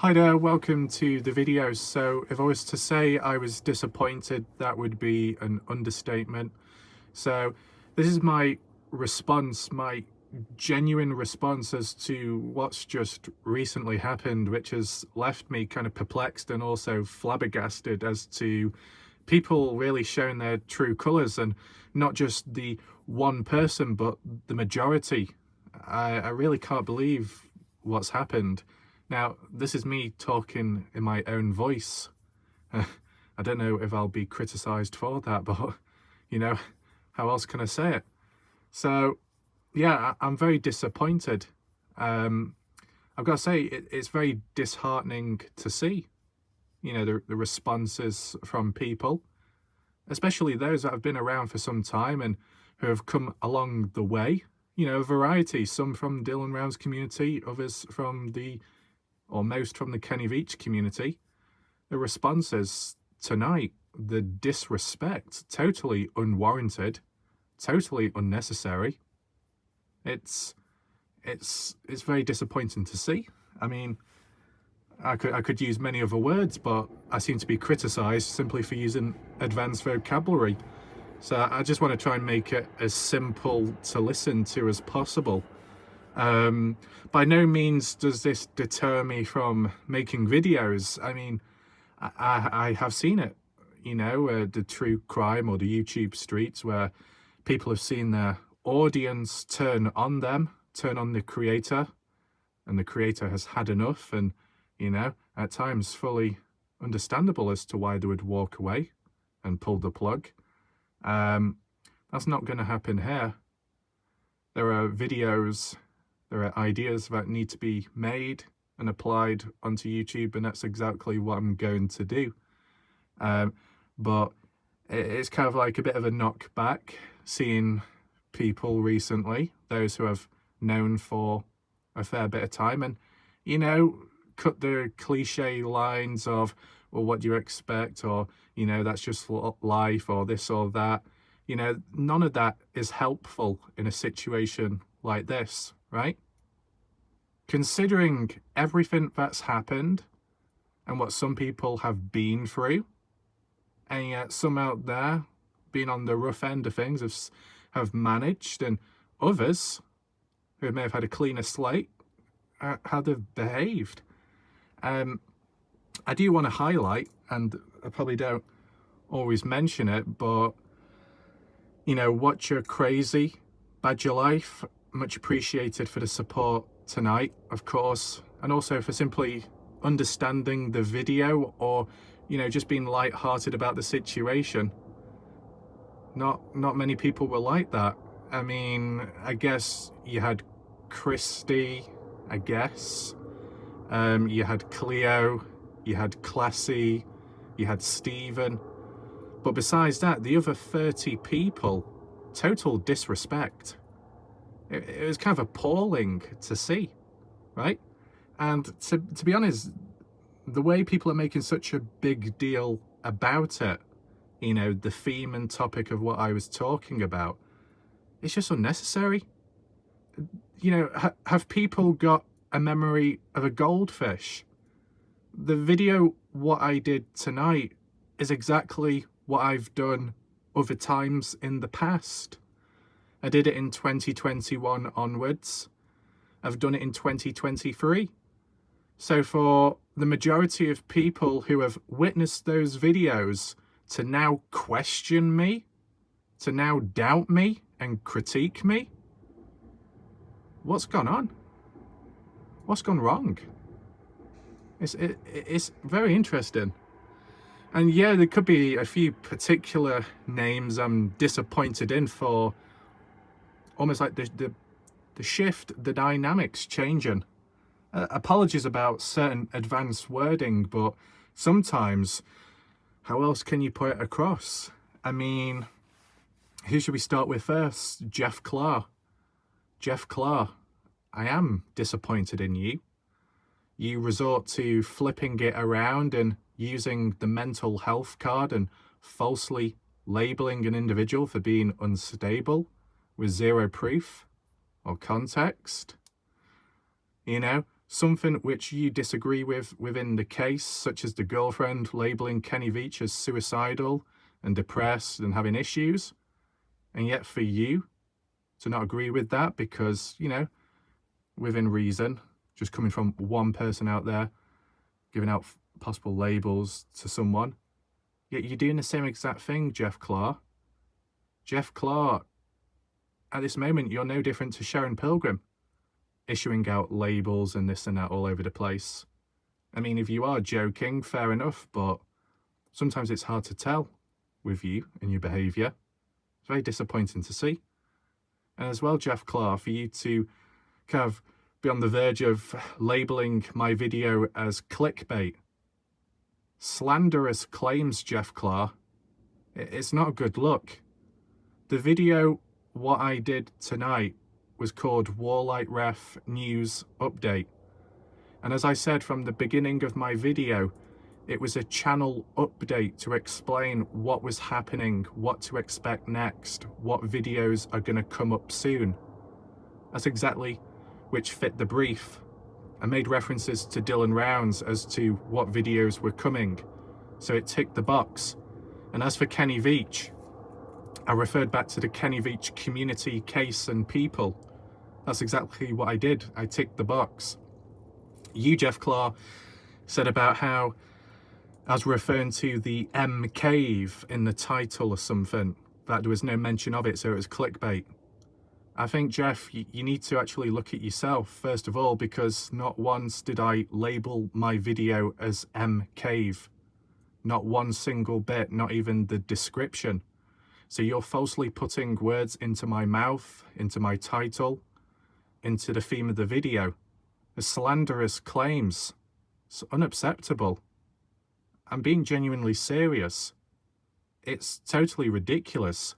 Hi there, welcome to the video. So if I was to say I was disappointed, that would be an understatement. So this is my response, my genuine response as to what's just recently happened, which has left me kind of perplexed and also flabbergasted as to people really showing their true colours, and not just the one person, but the majority. I really can't believe what's happened. Now, this is me talking in my own voice. I don't know if I'll be criticised for that, but, how else can I say it? So, yeah, I'm very disappointed. I've got to say, it's very disheartening to see, the responses from people, especially those that have been around for some time and who have come along the way. A variety, some from Dylan Round's community, others from most from the Kenny Veach community. The responses tonight, the disrespect, totally unwarranted, totally unnecessary. It's very disappointing to see. I mean, I could use many other words, but I seem to be criticised simply for using advanced vocabulary. So I just want to try and make it as simple to listen to as possible. By no means does this deter me from making videos. I mean, I have seen it, the true crime or the YouTube streets where people have seen their audience turn on them, turn on the creator, and the creator has had enough, and, at times fully understandable as to why they would walk away and pull the plug. That's not going to happen here. There are videos, there are ideas that need to be made and applied onto YouTube, and that's exactly what I'm going to do. But it's kind of like a bit of a knockback seeing people recently, those who have known for a fair bit of time, and, cut the cliche lines of, well, what do you expect? Or, that's just life, or this or that. None of that is helpful in a situation like this, right? Considering everything that's happened and what some people have been through, and yet some out there being on the rough end of things have managed, and others who may have had a cleaner slate, how they've behaved. I do want to highlight, and I probably don't always mention it, but, Watch Your Crazy, Badger Life, much appreciated for the support tonight, of course, and also for simply understanding the video, or, just being light-hearted about the situation. Not many people were like that. I mean, I guess you had Christy, I guess. You had Cleo, you had Classy, you had Stephen. But besides that, the other 30 people, total disrespect. It was kind of appalling to see, right? And to be honest, the way people are making such a big deal about it, the theme and topic of what I was talking about, it's just unnecessary. Have people got a memory of a goldfish? The video, what I did tonight, is exactly what I've done other times in the past. I did it in 2021 onwards. I've done it in 2023. So for the majority of people who have witnessed those videos to now question me, to now doubt me and critique me, what's gone on? What's gone wrong? It's very interesting. And yeah, there could be a few particular names I'm disappointed in, for almost like the shift, the dynamics changing. Apologies about certain advanced wording, but sometimes, how else can you put it across? I mean, who should we start with first? Jeff Clark. Jeff Clark, I am disappointed in you. You resort to flipping it around and using the mental health card and falsely labeling an individual for being unstable with zero proof or context. something which you disagree with within the case, such as the girlfriend labelling Kenny Veach as suicidal and depressed and having issues, and yet for you to not agree with that because, you know, within reason, just coming from one person out there, giving out possible labels to someone, yet you're doing the same exact thing, Jeff Clark. Jeff Clark, at this moment, you're no different to Sharon Pilgrim, issuing out labels and this and that all over the place. I mean, if you are joking, fair enough, but sometimes it's hard to tell with you and your behaviour. It's very disappointing to see. And as well, Jeff Clark, for you to kind of be on the verge of labelling my video as clickbait. Slanderous claims, Jeff Clark. It's not a good look. The video, what I did tonight, was called Warlight Ref News Update. And as I said from the beginning of my video, it was a channel update to explain what was happening, what to expect next, what videos are going to come up soon. That's exactly which fit the brief. I made references to Dylan Rounds as to what videos were coming, so it ticked the box. And as for Kenny Veach, I referred back to the Kenny Veach community case and people. That's exactly what I did. I ticked the box. You, Jeff Clark, said about how I was referring to the M Cave in the title or something, that there was no mention of it, so it was clickbait. I think, Jeff, you need to actually look at yourself, first of all, because not once did I label my video as M Cave. Not one single bit, not even the description. So you're falsely putting words into my mouth, into my title, into the theme of the video. The slanderous claims. It's unacceptable. I'm being genuinely serious. It's totally ridiculous.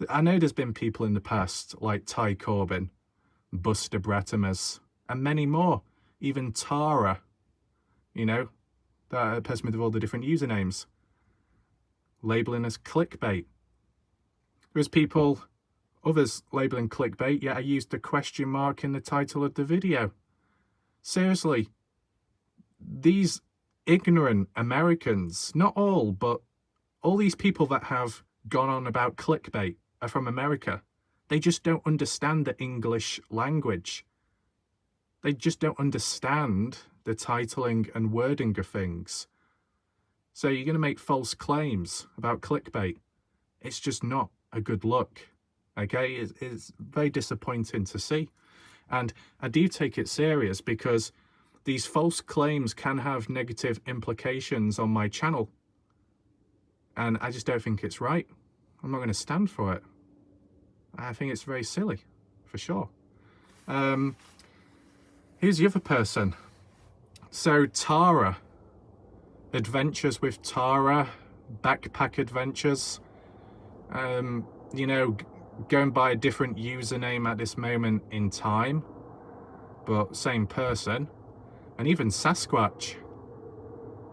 I know there's been people in the past like Ty Corbin, Buster Bretamas, and many more. Even Tara, you know, that person with all the different usernames, labelling as clickbait. There's people, others labelling clickbait, yet I used a question mark in the title of the video. Seriously, these ignorant Americans, not all, but all these people that have gone on about clickbait are from America. They just don't understand the English language. They just don't understand the titling and wording of things. So you're going to make false claims about clickbait. It's just not a good look. Okay, it's very disappointing to see. And I do take it serious because these false claims can have negative implications on my channel. And I just don't think it's right. I'm not going to stand for it. I think it's very silly, for sure. Here's the other person. So Tara, Adventures with Tara, Backpack Adventures, you know, going by a different username at this moment in time, but same person. And even Sasquatch.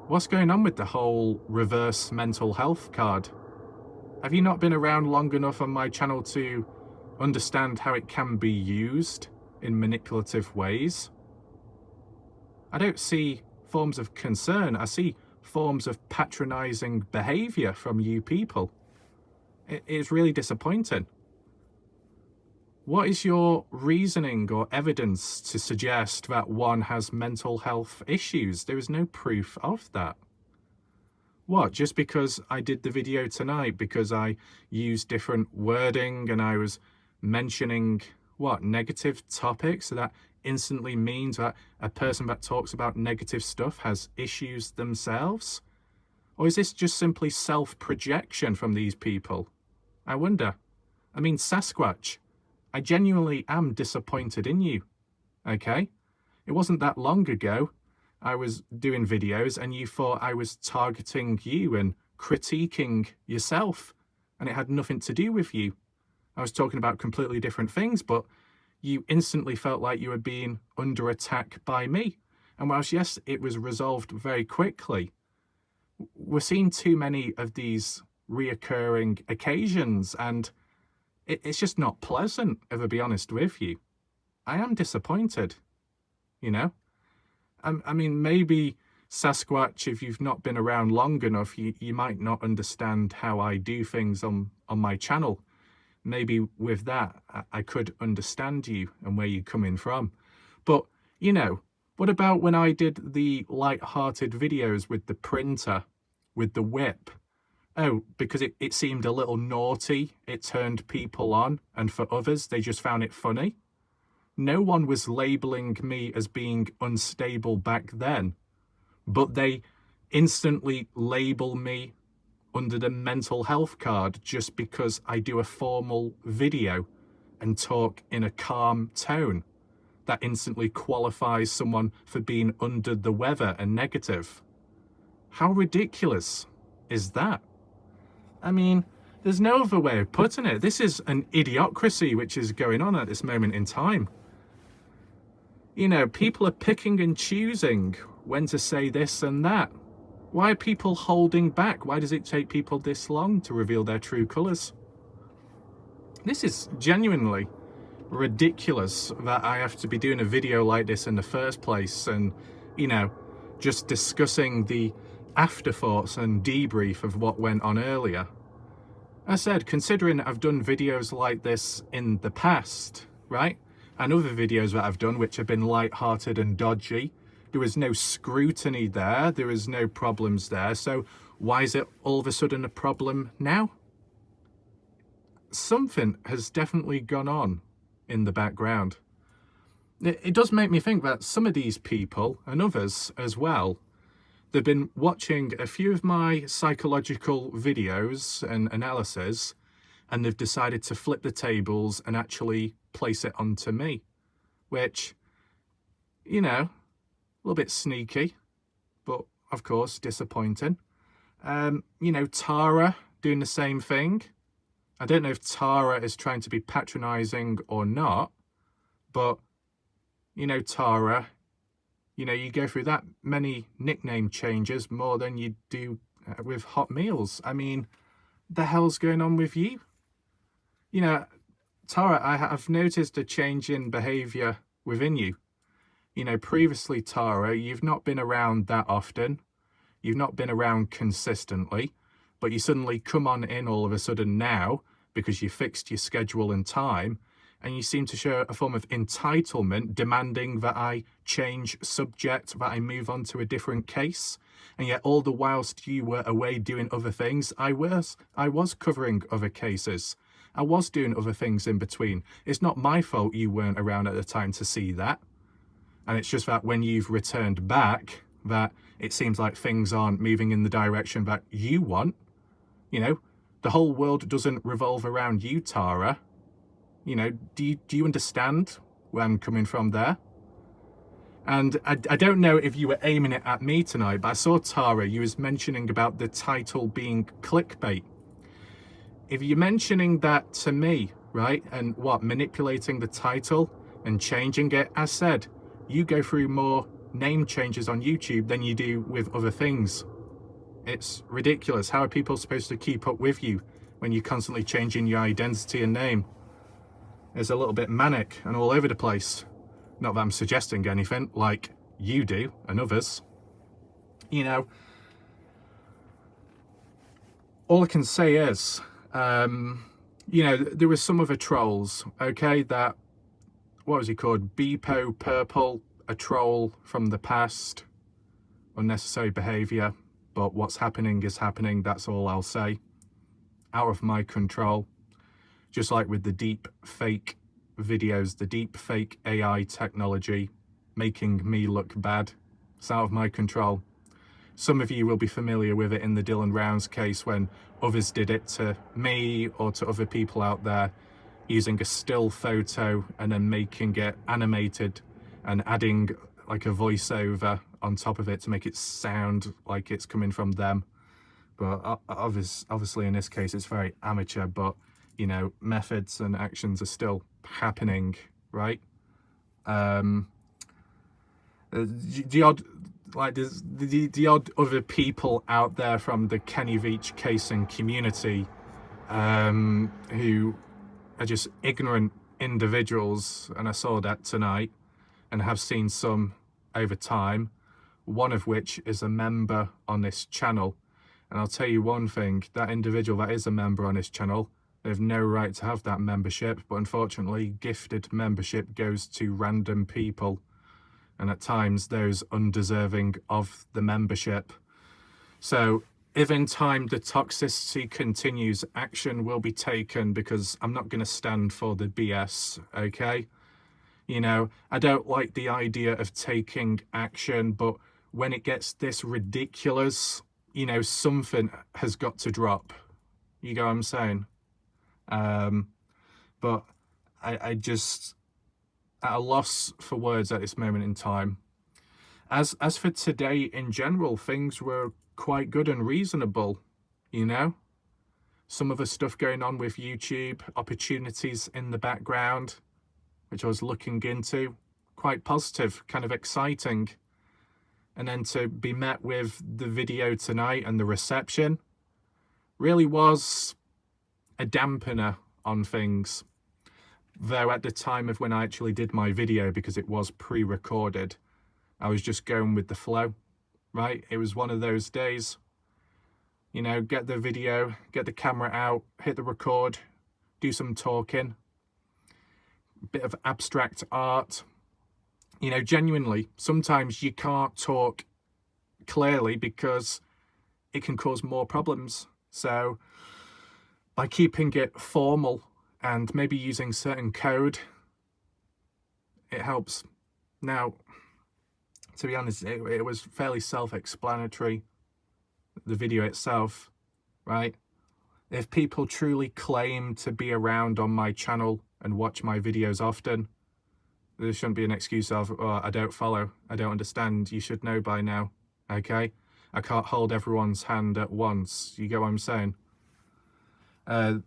What's going on with the whole reverse mental health card? Have you not been around long enough on my channel to understand how it can be used in manipulative ways? I don't see forms of concern. I see forms of patronizing behavior from you people. It's really disappointing. What is your reasoning or evidence to suggest that one has mental health issues? There is no proof of that. What, just because I did the video tonight, because I used different wording and I was mentioning, what, negative topics, so that instantly means that a person that talks about negative stuff has issues themselves? Or is this just simply self-projection from these people? I wonder. I mean, Sasquatch, I genuinely am disappointed in you, okay? It wasn't that long ago I was doing videos and you thought I was targeting you and critiquing yourself, and it had nothing to do with you. I was talking about completely different things, but you instantly felt like you were being under attack by me. And whilst, yes, it was resolved very quickly, we're seeing too many of these reoccurring occasions, and it's just not pleasant, if I be honest with you. I am disappointed. you know? I mean, maybe Sasquatch, if you've not been around long enough, you might not understand how I do things on my channel. Maybe with that, I could understand you and where you're coming from. But, you know, what about when I did the light-hearted videos with the printer, with the whip? Oh, because it seemed a little naughty, it turned people on, and for others, they just found it funny. No one was labeling me as being unstable back then, but they instantly label me under the mental health card just because I do a formal video and talk in a calm tone. That instantly qualifies someone for being under the weather and negative. How ridiculous is that? I mean, there's no other way of putting it. This is an idiocracy which is going on at this moment in time. You know, people are picking and choosing when to say this and that. Why are people holding back? Why does it take people this long to reveal their true colours? This is genuinely ridiculous that I have to be doing a video like this in the first place and, you know, just discussing the afterthoughts and debrief of what went on earlier. I said, considering I've done videos like this in the past, right? And other videos that I've done which have been light-hearted and dodgy, there was no scrutiny there, there was no problems there, so why is it all of a sudden a problem now? Something has definitely gone on in the background. It does make me think that some of these people, and others as well, they've been watching a few of my psychological videos and analysis, and they've decided to flip the tables and actually place it onto me, which, you know, a little bit sneaky, but of course disappointing. You know, Tara doing the same thing. I don't know if Tara is trying to be patronizing or not, but, you know, Tara, you know, you go through that many nickname changes more than you do with hot meals. I mean, the hell's going on with you? You know, Tara, I have noticed a change in behaviour within you. You know, previously, Tara, you've not been around that often. You've not been around consistently, but you suddenly come on in all of a sudden now because you fixed your schedule and time, and you seem to show a form of entitlement, demanding that I change subject, that I move on to a different case. And yet all the whilst you were away doing other things, I was covering other cases. I was doing other things in between. It's not my fault you weren't around at the time to see that. And it's just that when you've returned back, that it seems like things aren't moving in the direction that you want. You know, the whole world doesn't revolve around you, Tara. You know, do you understand where I'm coming from there? And I don't know if you were aiming it at me tonight, but I saw, Tara, you was mentioning about the title being clickbait. If you're mentioning that to me, right, and what, manipulating the title and changing it, as said, you go through more name changes on YouTube than you do with other things. It's ridiculous. How are people supposed to keep up with you when you're constantly changing your identity and name? It's a little bit manic and all over the place. Not that I'm suggesting anything like you do and others. You know, all I can say is, you know, there were some other trolls, okay, that, what was he called? Beepo Purple, a troll from the past, unnecessary behaviour, but what's happening is happening, that's all I'll say. Out of my control. Just like with the deep fake videos, the deep fake AI technology making me look bad. It's out of my control. Some of you will be familiar with it in the Dylan Rounds case when others did it to me or to other people out there, using a still photo and then making it animated and adding like a voiceover on top of it to make it sound like it's coming from them. But obviously in this case it's very amateur, but you know, methods and actions are still happening, right? The odd, like the odd other people out there from the Kenny Veach case and community who are just ignorant individuals, and I saw that tonight, and have seen some over time, one of which is a member on this channel. And I'll tell you one thing, that individual that is a member on this channel, they have no right to have that membership, but unfortunately gifted membership goes to random people, and at times those undeserving of the membership. So if in time the toxicity continues, action will be taken, because I'm not going to stand for the BS, okay? You know, I don't like the idea of taking action, but when it gets this ridiculous, you know, something has got to drop. You know what I'm saying? But I just at a loss for words at this moment in time. As for today in general, things were quite good and reasonable, you know. Some of the stuff going on with YouTube, opportunities in the background, which I was looking into, quite positive, kind of exciting. And then to be met with the video tonight and the reception really was a dampener on things. Though at the time of when I actually did my video, because it was pre-recorded, I was just going with the flow, right? It was one of those days, you know, get the video, get the camera out, hit the record, do some talking, bit of abstract art. You know, genuinely, sometimes you can't talk clearly because it can cause more problems. So by keeping it formal and maybe using certain code, it helps. Now, to be honest, it was fairly self-explanatory, the video itself, right? If people truly claim to be around on my channel and watch my videos often, there shouldn't be an excuse of, oh, I don't follow, I don't understand. You should know by now, okay? I can't hold everyone's hand at once. You get what I'm saying? To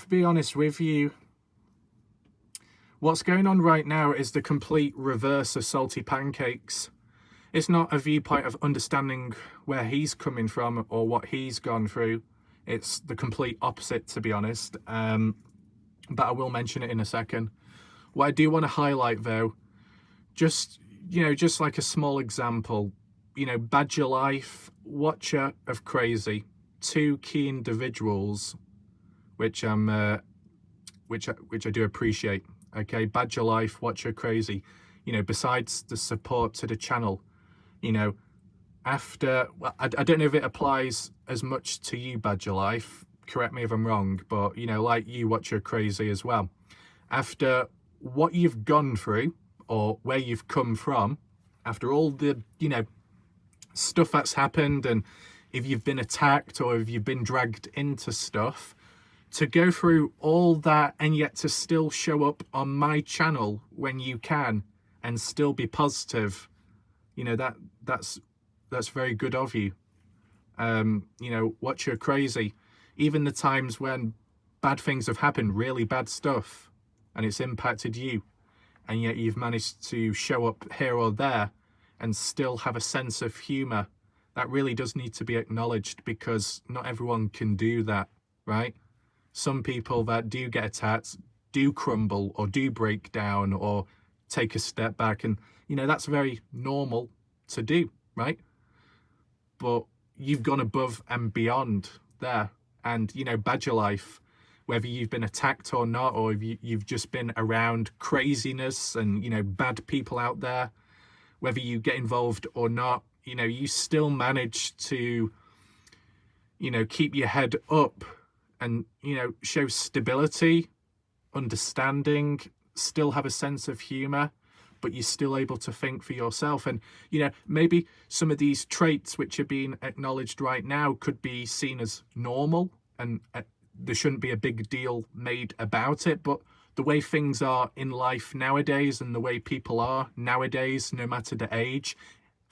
be honest with you, what's going on right now is the complete reverse of salty pancakes. It's not a viewpoint of understanding where he's coming from or what he's gone through. It's the complete opposite, to be honest. But I will mention it in a second. What I do want to highlight, though, just, you know, just like a small example, you know, Badger Life, Watcher of Crazy, two key individuals, which I do appreciate. Okay, Badger Life, Watcher Crazy, you know, besides the support to the channel, you know, after, well, I don't know if it applies as much to you, Badger Life, correct me if I'm wrong, but, you know, like you, Watcher Crazy as well, after what you've gone through or where you've come from, after all the, you know, stuff that's happened, and if you've been attacked or if you've been dragged into stuff, to go through all that and yet to still show up on my channel when you can and still be positive, you know, that's very good of you. You know, Watcher Crazy, even the times when bad things have happened, really bad stuff, and it's impacted you, and yet you've managed to show up here or there and still have a sense of humor, that really does need to be acknowledged, because not everyone can do that, right? Some people that do get attacked do crumble or do break down or take a step back, and, you know, that's very normal to do, right? But you've gone above and beyond there. And, you know, Badger Life, whether you've been attacked or not, or if you've just been around craziness and, you know, bad people out there, whether you get involved or not, you know, you still manage to, you know, keep your head up and, you know, show stability, understanding, still have a sense of humor, but you're still able to think for yourself. And, you know, maybe some of these traits which are being acknowledged right now could be seen as normal, and there shouldn't be a big deal made about it. But the way things are in life nowadays and the way people are nowadays, no matter the age,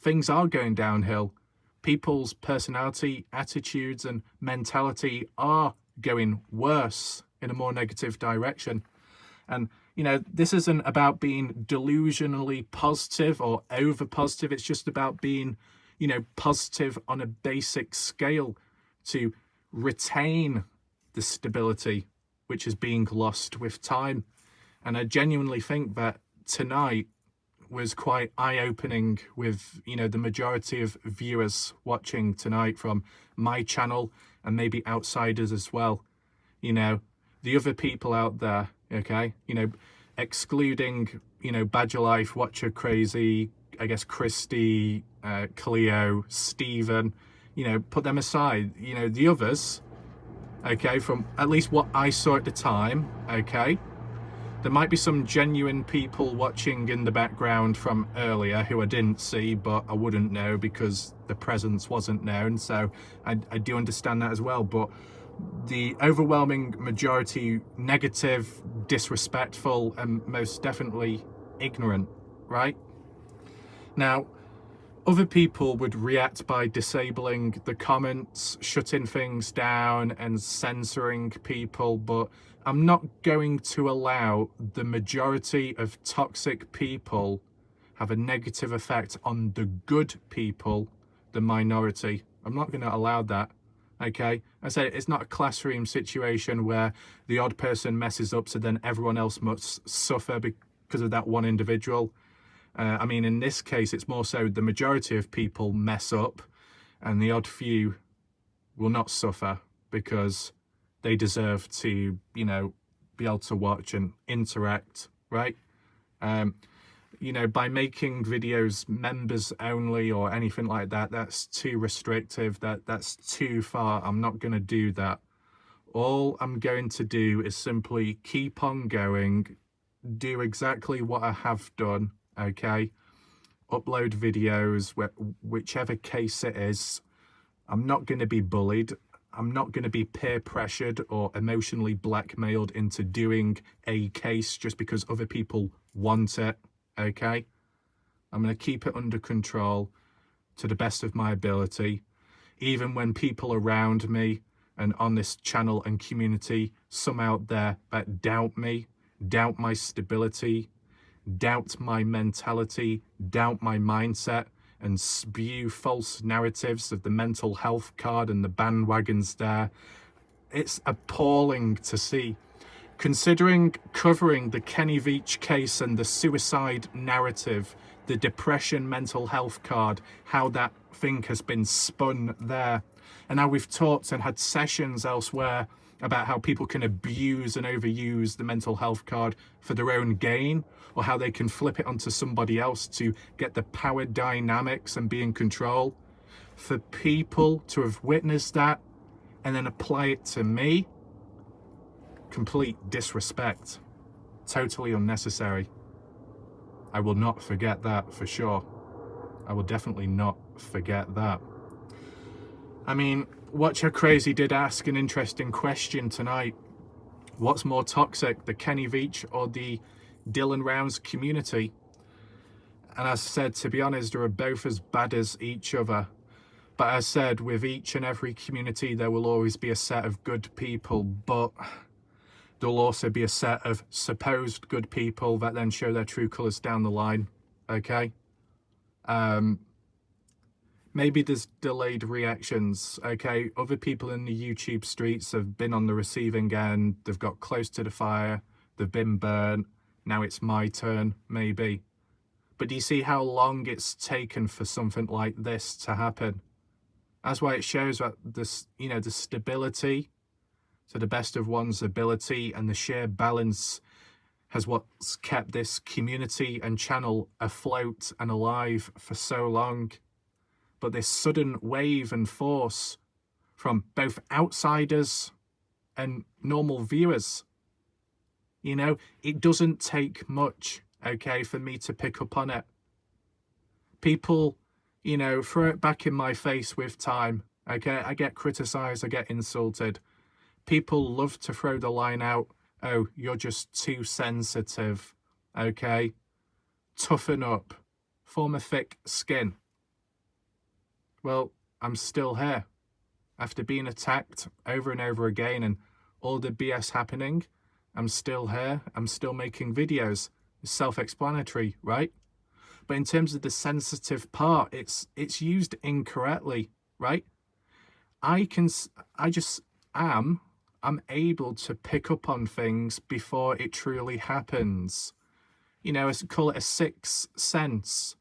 things are going downhill. People's personality, attitudes and mentality are going worse in a more negative direction. And, you know, this isn't about being delusionally positive or over positive. It's just about being, you know, positive on a basic scale to retain the stability which is being lost with time. And I genuinely think that tonight was quite eye-opening with, you know, the majority of viewers watching tonight from my channel and maybe outsiders as well. You know, the other people out there, okay, you know, excluding, you know, Badger Life, Watcher Crazy, I guess Christy, Cleo, Stephen, you know, put them aside. You know, the others, okay, from at least what I saw at the time, okay, there might be some genuine people watching in the background from earlier who I didn't see, but I wouldn't know because the presence wasn't known. So I do understand that as well. But the overwhelming majority, negative, disrespectful, and most definitely ignorant, right? Now, other people would react by disabling the comments, shutting things down and censoring people, but I'm not going to allow the majority of toxic people have a negative effect on the good people, the minority. I'm not going to allow that. Okay, I say it's not a classroom situation where the odd person messes up so then everyone else must suffer because of that one individual. I mean, in this case, it's more so the majority of people mess up and the odd few will not suffer because they deserve to, you know, be able to watch and interact, right? You know, by making videos members only or anything like that, that's too restrictive, that's too far. I'm not going to do that. All I'm going to do is simply keep on going, do exactly what I have done, okay? Upload videos, whichever case it is. I'm not going to be bullied. I'm not going to be peer pressured or emotionally blackmailed into doing a case just because other people want it, okay? I'm going to keep it under control to the best of my ability, even when people around me and on this channel and community, some out there that doubt me, doubt my stability, doubt my mentality, doubt my mindset, and spew false narratives of the mental health card and the bandwagons there. It's appalling to see. Considering covering the Kenny Veach case and the suicide narrative, the depression mental health card, how that thing has been spun there, and how we've talked and had sessions elsewhere about how people can abuse and overuse the mental health card for their own gain, or how they can flip it onto somebody else to get the power dynamics and be in control. For people to have witnessed that and then apply it to me, complete disrespect, totally unnecessary. I will not forget that for sure. I will definitely not forget that. I mean, Watcher Crazy did ask an interesting question tonight. What's more toxic, the Kenny Veach or the Dylan Rounds community? And I said, to be honest, they're both as bad as each other. But I said, with each and every community, there will always be a set of good people, but there'll also be a set of supposed good people that then show their true colours down the line, okay? Maybe there's delayed reactions, okay? Other people in the YouTube streets have been on the receiving end, they've got close to the fire, they've been burnt, now it's my turn, maybe. But do you see how long it's taken for something like this to happen? That's why it shows that this, you know, the stability to the best of one's ability and the sheer balance has what's kept this community and channel afloat and alive for so long. But this sudden wave and force from both outsiders and normal viewers, you know, it doesn't take much, okay, for me to pick up on it. People, you know, throw it back in my face with time, okay? I get criticized, I get insulted. People love to throw the line out, oh, you're just too sensitive, okay? Toughen up, form a thick skin. Well, I'm still here. After being attacked over and over again and all the BS happening, I'm still here. I'm still making videos. It's self-explanatory, right? But in terms of the sensitive part, it's used incorrectly, right? I just am I'm able to pick up on things before it truly happens. You know, call it a sixth sense,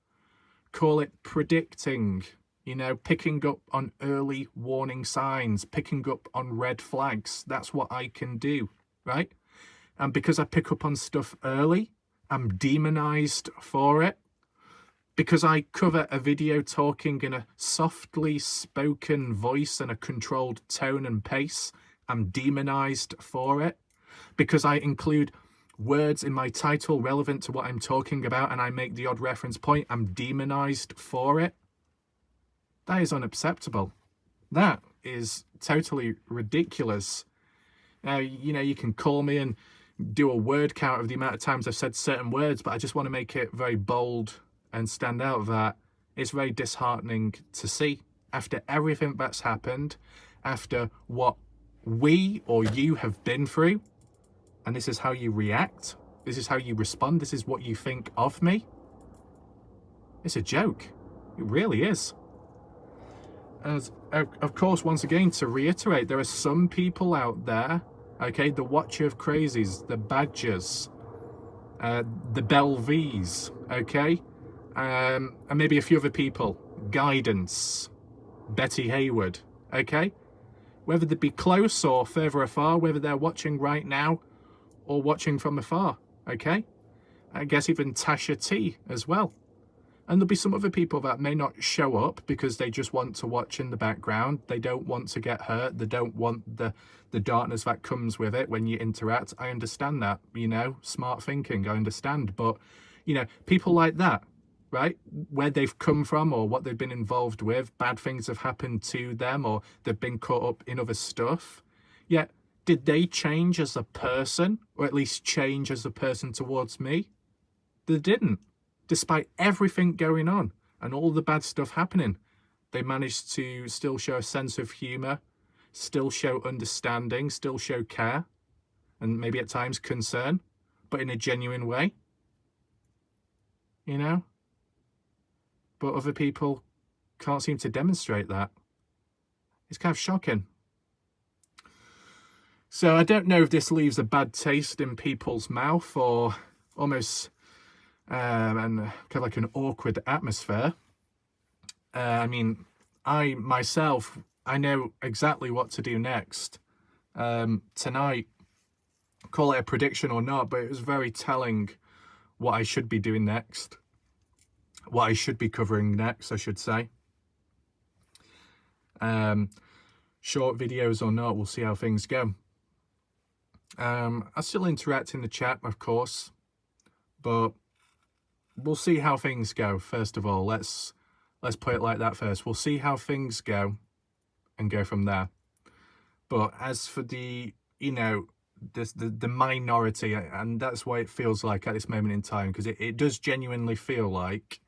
call it predicting, you know, picking up on early warning signs, picking up on red flags. That's what I can do, right? And because I pick up on stuff early, I'm demonized for it. Because I cover a video talking in a softly spoken voice and a controlled tone and pace, I'm demonized for it. Because I include words in my title relevant to what I'm talking about and I make the odd reference point, I'm demonized for it. That is unacceptable. That is totally ridiculous. You know, you can call me and do a word count of the amount of times I've said certain words, but I just want to make it very bold and stand out that it's very disheartening to see after everything that's happened, after what we or you have been through, and this is how you react, this is how you respond, this is what you think of me. It's a joke. It really is. As of course, once again, to reiterate, there are some people out there, okay, the Watcher of Crazies, the Badgers, the Belvies, okay, and maybe a few other people, Guidance, Betty Hayward, okay, whether they be close or further afar, whether they're watching right now or watching from afar, okay, I guess even Tasha T as well. And there'll be some other people that may not show up because they just want to watch in the background. They don't want to get hurt. They don't want the darkness that comes with it when you interact. I understand that, you know, smart thinking, I understand. But, you know, people like that, right, where they've come from or what they've been involved with, bad things have happened to them or they've been caught up in other stuff. Yet, did they change as a person, or at least change as a person towards me? They didn't. Despite everything going on and all the bad stuff happening, they managed to still show a sense of humour, still show understanding, still show care, and maybe at times concern, but in a genuine way, you know? But other people can't seem to demonstrate that. It's kind of shocking. So I don't know if this leaves a bad taste in people's mouth or almost... and kind of like an awkward atmosphere. I mean, I myself, I know exactly what to do next. Tonight, call it a prediction or not, but it was very telling what I should be doing next. What I should be covering next, I should say. Short videos or not, we'll see how things go. I still interact in the chat, of course, but we'll see how things go. First of all, let's put it like that first. We'll see how things go and go from there. But as for the, you know, the minority, and that's what it feels like at this moment in time, because it does genuinely feel like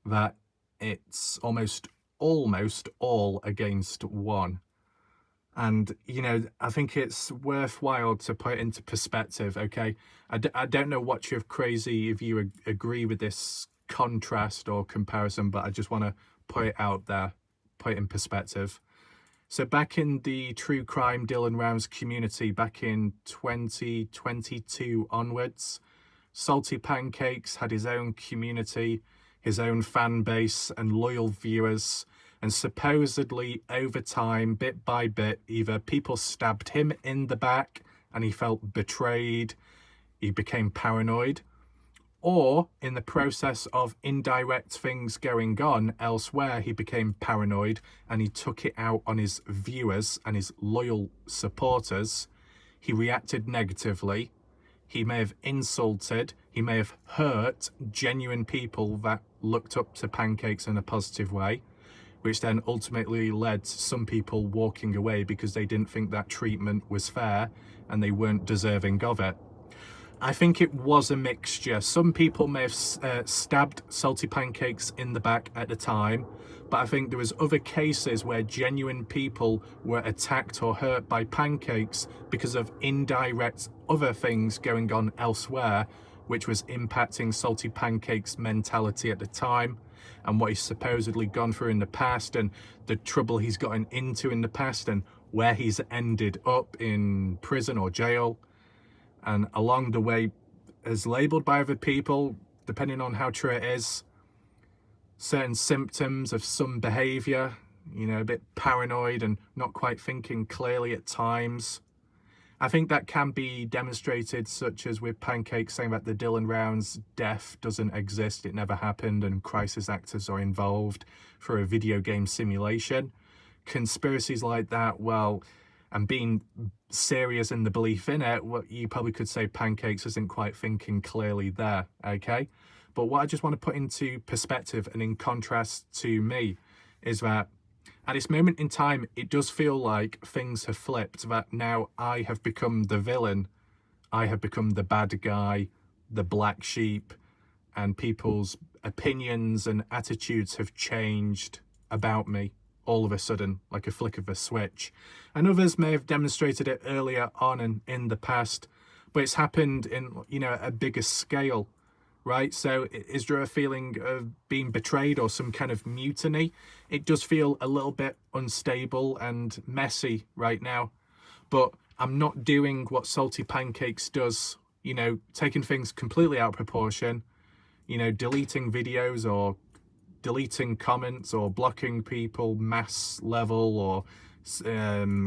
that it's almost all against one. And, you know, I think it's worthwhile to put it into perspective, okay? I don't know what you're crazy if you agree with this contrast or comparison, but I just want to put it out there, put it in perspective. So back in the true crime Dylan Rounds community, back in 2022 onwards, Salty Pancakes had his own community, his own fan base and loyal viewers. And supposedly over time, bit by bit, either people stabbed him in the back and he felt betrayed, he became paranoid, or in the process of indirect things going on elsewhere, he became paranoid and he took it out on his viewers and his loyal supporters. He reacted negatively. He may have insulted, he may have hurt genuine people that looked up to Pancakes in a positive way, which then ultimately led to some people walking away because they didn't think that treatment was fair and they weren't deserving of it. I think it was a mixture. Some people may have stabbed Salty Pancakes in the back at the time, but I think there was other cases where genuine people were attacked or hurt by Pancakes because of indirect other things going on elsewhere, which was impacting Salty Pancakes' mentality at the time and what he's supposedly gone through in the past and the trouble he's gotten into in the past and where he's ended up in prison or jail, and along the way is labelled by other people, depending on how true it is, certain symptoms of some behaviour, a bit paranoid and not quite thinking clearly at times. I think that can be demonstrated, such as with Pancake saying that the Dylan Rounds death doesn't exist, it never happened, and crisis actors are involved for a video game simulation. Conspiracies like that, well, and being serious in the belief in it, well, you probably could say Pancakes isn't quite thinking clearly there, okay? But what I just want to put into perspective and in contrast to me is that at this moment in time, it does feel like things have flipped, that now I have become the villain, I have become the bad guy, the black sheep, and people's opinions and attitudes have changed about me all of a sudden, like a flick of a switch. And others may have demonstrated it earlier on and in the past, but it's happened in, a bigger scale, right? So is there a feeling of being betrayed or some kind of mutiny? It does feel a little bit unstable and messy right now, but I'm not doing what Salty Pancakes does, taking things completely out of proportion, deleting videos or deleting comments or blocking people mass level or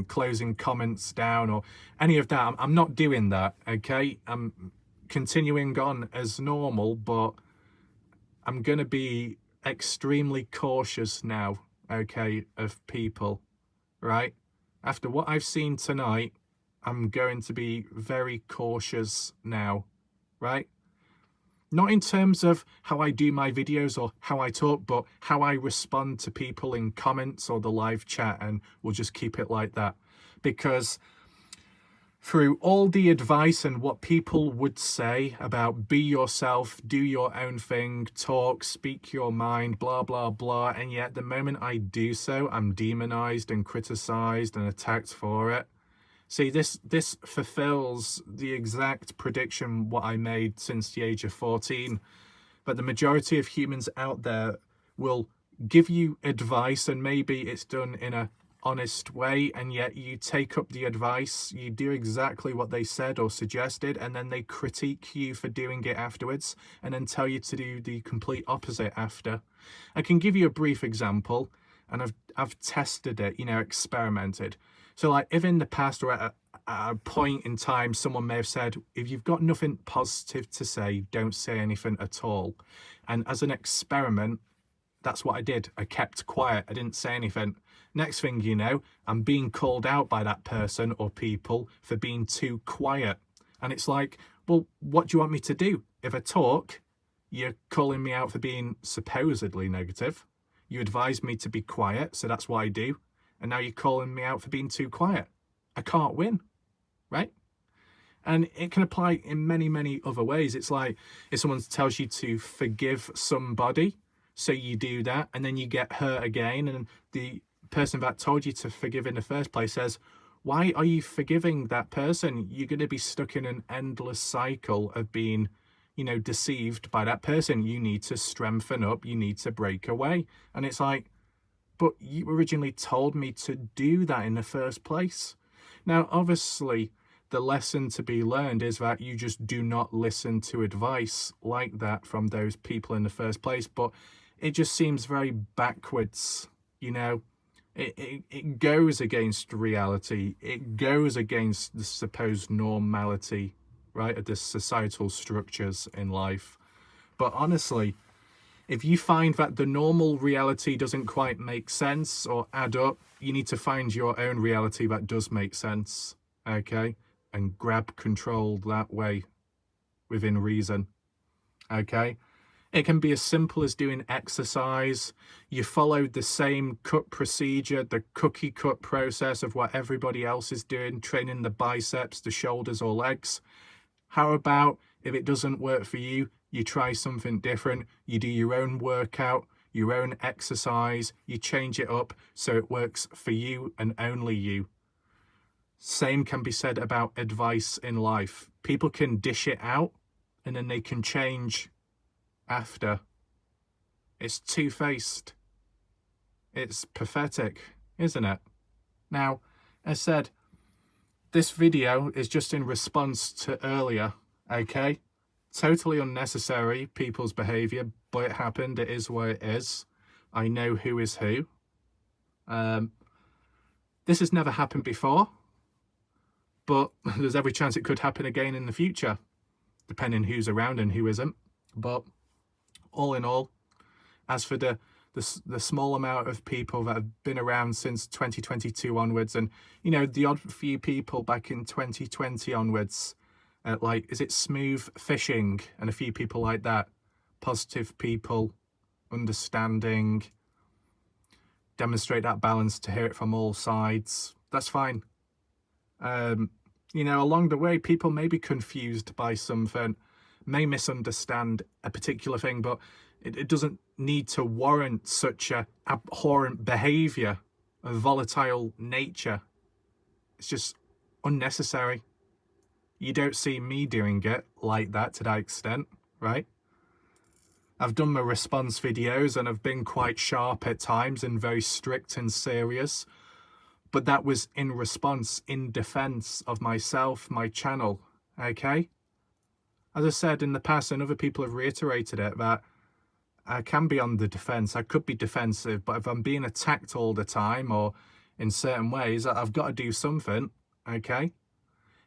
closing comments down or any of that. I'm not doing that, okay? I'm continuing on as normal, but I'm going to be extremely cautious now, okay, of people, right? After what I've seen tonight, I'm going to be very cautious now, right? Not in terms of how I do my videos or how I talk, but how I respond to people in comments or the live chat, and we'll just keep it like that. Because through all the advice and what people would say about be yourself, do your own thing, talk, speak your mind, blah, blah, blah, and yet the moment I do so, I'm demonized and criticized and attacked for it. See, this fulfills the exact prediction what I made since the age of 14, but the majority of humans out there will give you advice, and maybe it's done in a honest way, and yet you take up the advice, you do exactly what they said or suggested, and then they critique you for doing it afterwards, and then tell you to do the complete opposite after. I can give you a brief example, and I've tested it, experimented. So like if in the past or at a point in time, someone may have said, if you've got nothing positive to say, don't say anything at all. And as an experiment, that's what I did. I kept quiet. I didn't say anything. Next thing you know, I'm being called out by that person or people for being too quiet. And it's like, well, what do you want me to do? If I talk, you're calling me out for being supposedly negative. You advised me to be quiet, so that's what I do. And now you're calling me out for being too quiet. I can't win, right? And it can apply in many, many other ways. It's like if someone tells you to forgive somebody, so you do that, and then you get hurt again, and the person that told you to forgive in the first place says, why are you forgiving that person? You're going to be stuck in an endless cycle of being, deceived by that person. You need to strengthen up. You need to break away. And it's like, but you originally told me to do that in the first place. Now, obviously, the lesson to be learned is that you just do not listen to advice like that from those people in the first place. But it just seems very backwards, It goes against reality. It goes against the supposed normality, right, of the societal structures in life. But honestly, if you find that the normal reality doesn't quite make sense or add up, you need to find your own reality that does make sense, okay? And grab control that way, within reason, okay? It can be as simple as doing exercise. You followed the same cut procedure, the cookie cut process of what everybody else is doing, training the biceps, the shoulders or legs. How about if it doesn't work for you, you try something different, you do your own workout, your own exercise, you change it up so it works for you and only you. Same can be said about advice in life. People can dish it out and then they can change after. It's two-faced. It's pathetic, isn't it? Now, As said, this video is just in response to earlier, okay? Totally unnecessary, people's behaviour, but it happened. It is what it is. I know who is who. This has never happened before, but there's every chance it could happen again in the future, depending who's around and who isn't. But all in all, as for the small amount of people that have been around since 2022 onwards, and you know, the odd few people back in 2020 onwards, like, is it Smooth Fishing and a few people like that, positive people, understanding, demonstrate that balance, to hear it from all sides, that's fine. You know, along the way, people may be confused by something, may misunderstand a particular thing, but it doesn't need to warrant such a abhorrent behavior of volatile nature. It's just unnecessary. You don't see me doing it like that to that extent, right? I've done my response videos and I've been quite sharp at times and very strict and serious, but that was in response, in defense of myself, my channel, okay? As I said in the past, and other people have reiterated it, that I can be on the defense. I could be defensive, but if I'm being attacked all the time or in certain ways, I've got to do something, okay?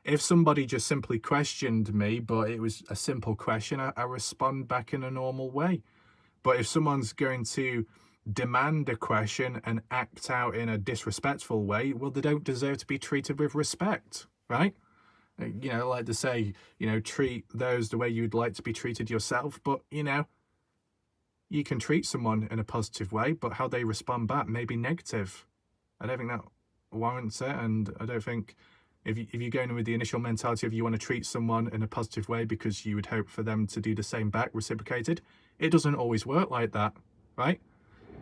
If somebody just simply questioned me, but it was a simple question, I respond back in a normal way. But if someone's going to demand a question and act out in a disrespectful way, well, they don't deserve to be treated with respect, right? You know, like to say, you know, treat those the way you'd like to be treated yourself. But, you know, you can treat someone in a positive way, but how they respond back may be negative. I don't think that warrants it, and I don't think if you're going in with the initial mentality of you want to treat someone in a positive way because you would hope for them to do the same back, reciprocated, it doesn't always work like that, right?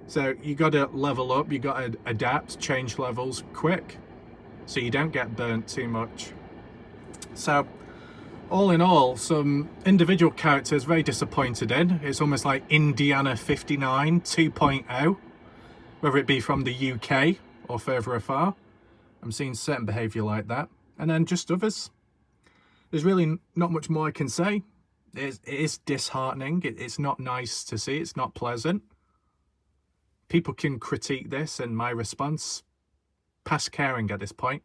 So you got to level up, you got to adapt, change levels quick, so you don't get burnt too much. So all in all, some individual characters very disappointed in. It's almost like Indiana 59 2.0, whether it be from the UK or further afar. I'm seeing certain behaviour like that. And then just others. There's really not much more I can say. It is disheartening. It's not nice to see. It's not pleasant. People can critique this, and my response, past caring at this point.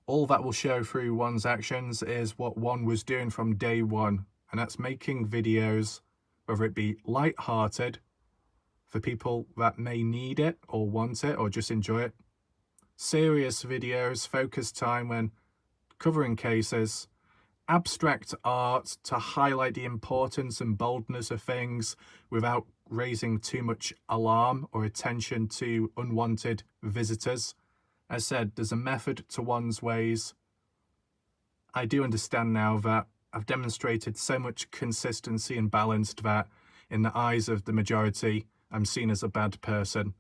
All that will show through one's actions is what one was doing from day one, and that's making videos, whether it be light-hearted, for people that may need it or want it or just enjoy it. Serious videos, focused time when covering cases, abstract art to highlight the importance and boldness of things without raising too much alarm or attention to unwanted visitors. As said, there's a method to one's ways. I do understand now that I've demonstrated so much consistency and balance that in the eyes of the majority, I'm seen as a bad person.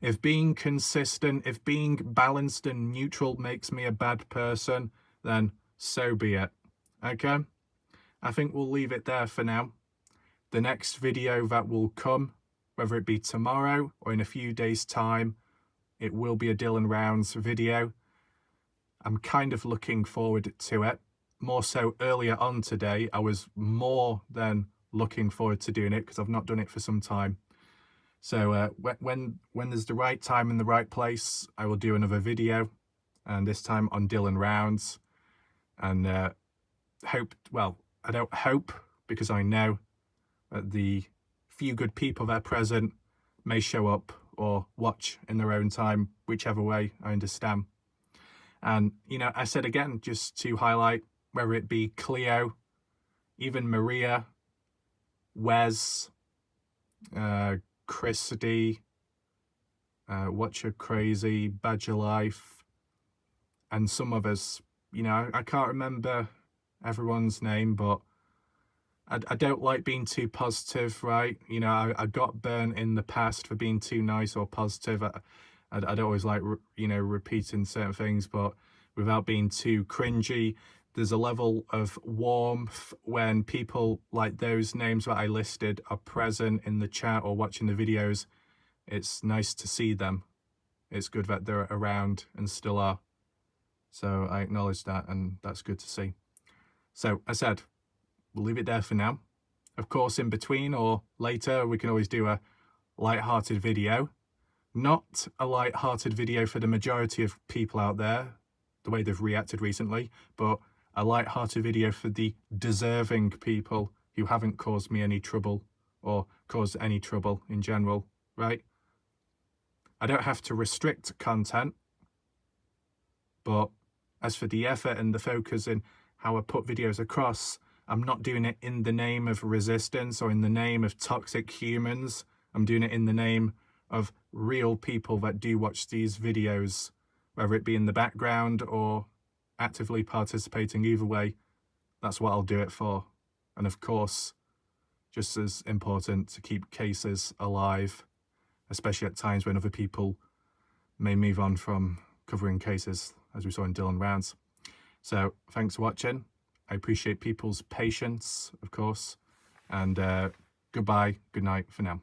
If being consistent, if being balanced and neutral makes me a bad person, then so be it. Okay? I think we'll leave it there for now. The next video that will come, whether it be tomorrow or in a few days' time, it will be a Dylan Rounds video. I'm kind of looking forward to it. More so earlier on today, I was more than looking forward to doing it because I've not done it for some time. So when there's the right time and the right place, I will do another video, and this time on Dylan Rounds. And I don't hope, because I know that the few good people that are present may show up or watch in their own time, whichever way, I understand. And, you know, I said again, just to highlight, whether it be Cleo, even Maria, Wes, Christy, Watch Your Crazy, Badger Life, and some others. You know, I can't remember everyone's name, but I don't like being too positive, right? You know, I got burnt in the past for being too nice or positive. I don't always like, you know, repeating certain things, but without being too cringy. There's a level of warmth when people like those names that I listed are present in the chat or watching the videos. It's nice to see them. it's good that they're around and still are. So I acknowledge that, and that's good to see. So I said, we'll leave it there for now. Of course, in between or later, we can always do a light-hearted video. Not a light-hearted video for the majority of people out there, the way they've reacted recently, but a light-hearted video for the deserving people who haven't caused me any trouble or caused any trouble in general, right? I don't have to restrict content, but as for the effort and the focus in how I put videos across, I'm not doing it in the name of resistance or in the name of toxic humans. I'm doing it in the name of real people that do watch these videos, whether it be in the background or actively participating. Either way, that's what I'll do it for. And of course, just as important to keep cases alive, especially at times when other people may move on from covering cases, as we saw in Dylan Rounds. So thanks for watching. I appreciate people's patience, of course, and goodbye, good night for now.